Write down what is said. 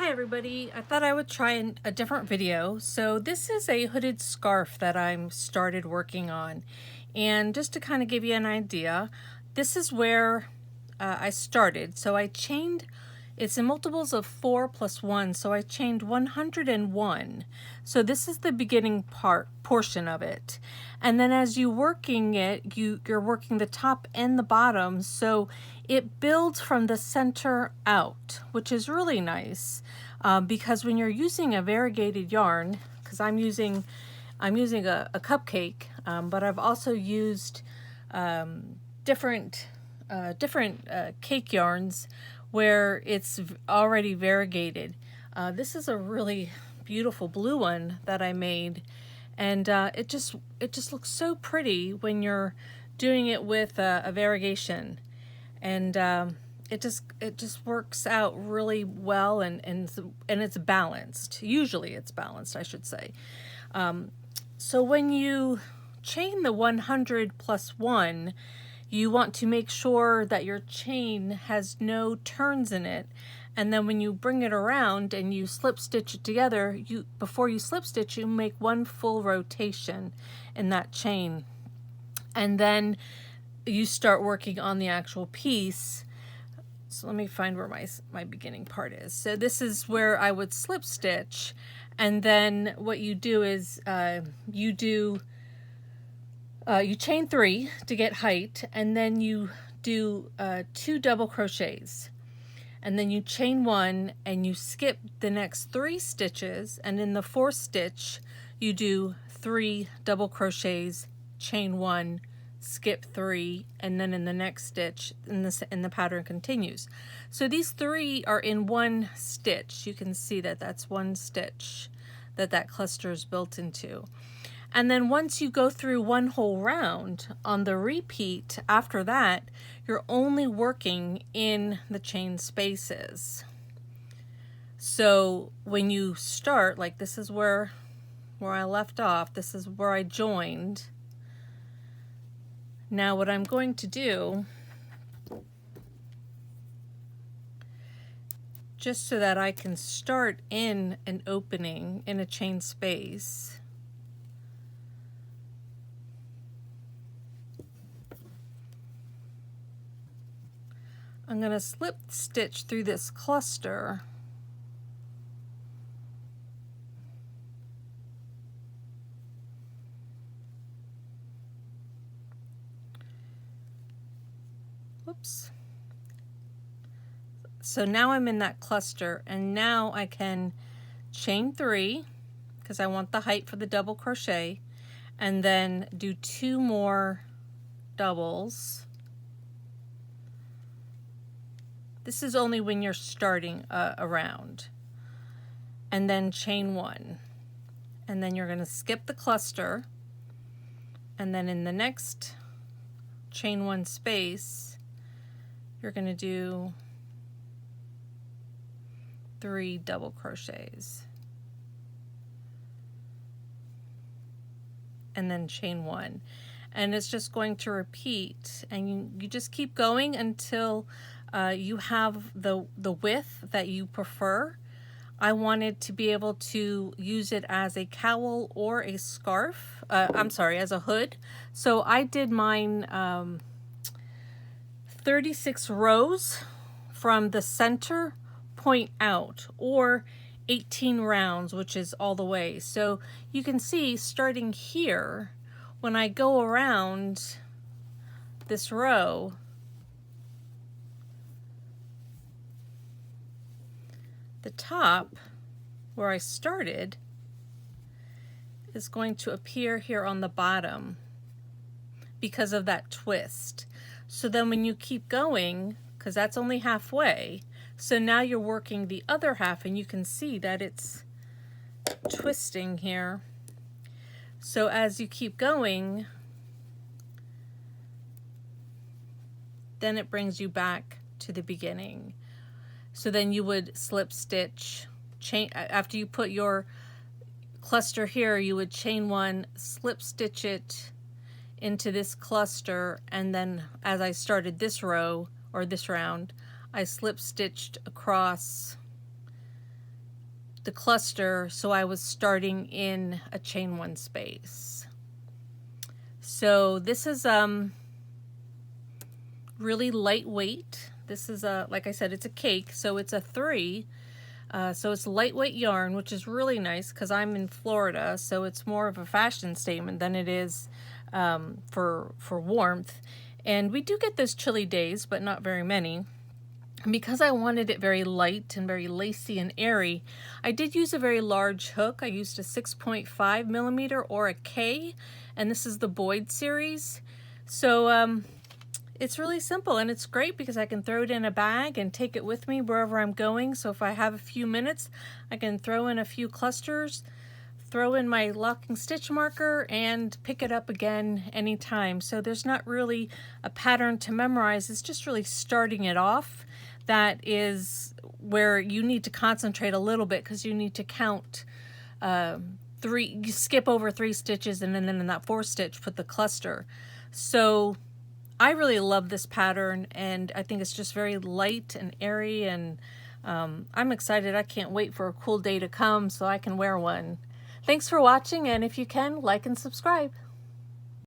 Hi everybody, I thought I would try a different video. So this is a hooded scarf that I'm started working on, and just to kind of give you an idea, this is where I started. So I chained, it's in multiples of 4 plus 1, so I chained 101. So this is the beginning portion of it, and then as you're working it, you're working the top and the bottom, so it builds from the center out, which is really nice because when you're using a variegated yarn, because I'm using a cupcake, but I've also used different cake yarns where it's already variegated. This is a really beautiful blue one that I made, and it just looks so pretty when you're doing it with a variegation, and it just works out really well, and it's balanced. Usually it's balanced, I should say. So when you chain the 100 plus 1, you want to make sure that your chain has no turns in it, and then when you bring it around and you slip stitch it together, before you slip stitch, you make one full rotation in that chain, and then you start working on the actual piece. So let me find where my beginning part is. So this is where I would slip stitch, and then what you do is you chain 3 to get height, and then you do 2 double crochets, and then you chain 1 and you skip the next 3 stitches, and in the 4th stitch you do 3 double crochets, chain 1, skip 3, and then in the next stitch in the pattern continues. So these 3 are in one stitch. You can see that that's one stitch that cluster is built into. And then once you go through one whole round, on the repeat after that, you're only working in the chain spaces. So when you start, like this is where I left off, this is where I joined. Now what I'm going to do, just so that I can start in an opening in a chain space, I'm going to slip stitch through this cluster, whoops. So now I'm in that cluster, and now I can chain 3 because I want the height for the double crochet, and then do 2 more doubles. This is only when you're starting a round, and then chain 1, and then you're going to skip the cluster, and then in the next chain 1 space you're going to do 3 double crochets, and then chain 1, and it's just going to repeat, and you just keep going until you have the width that you prefer. I wanted to be able to use it as a cowl or a scarf, as a hood. So I did mine 36 rows from the center point out, or 18 rounds, which is all the way. So you can see, starting here, when I go around this row, the top where I started is going to appear here on the bottom because of that twist. So then when you keep going, because that's only halfway, so now you're working the other half, and you can see that it's twisting here. So as you keep going, then it brings you back to the beginning. So then you would slip stitch, chain, after you put your cluster here, you would chain 1, slip stitch it into this cluster, and then as I started this row or this round, I slip stitched across the cluster, so I was starting in a chain 1 space. So this is really lightweight. This is like I said, it's a cake, so it's a 3. So it's lightweight yarn, which is really nice because I'm in Florida, so it's more of a fashion statement than it is for warmth. And we do get those chilly days, but not very many. And because I wanted it very light and very lacy and airy, I did use a very large hook. I used a 6.5 millimeter or a K, and this is the Boyd series. So it's really simple, and it's great because I can throw it in a bag and take it with me wherever I'm going. So if I have a few minutes, I can throw in a few clusters, throw in my locking stitch marker, and pick it up again anytime. So there's not really a pattern to memorize. It's just really starting it off. That is where you need to concentrate a little bit because you need to count 3, you skip over 3 stitches, and then in that 4th stitch put the cluster. So I really love this pattern, and I think it's just very light and airy, and I'm excited. I can't wait for a cool day to come so I can wear one. Thanks for watching, and if you can, like and subscribe.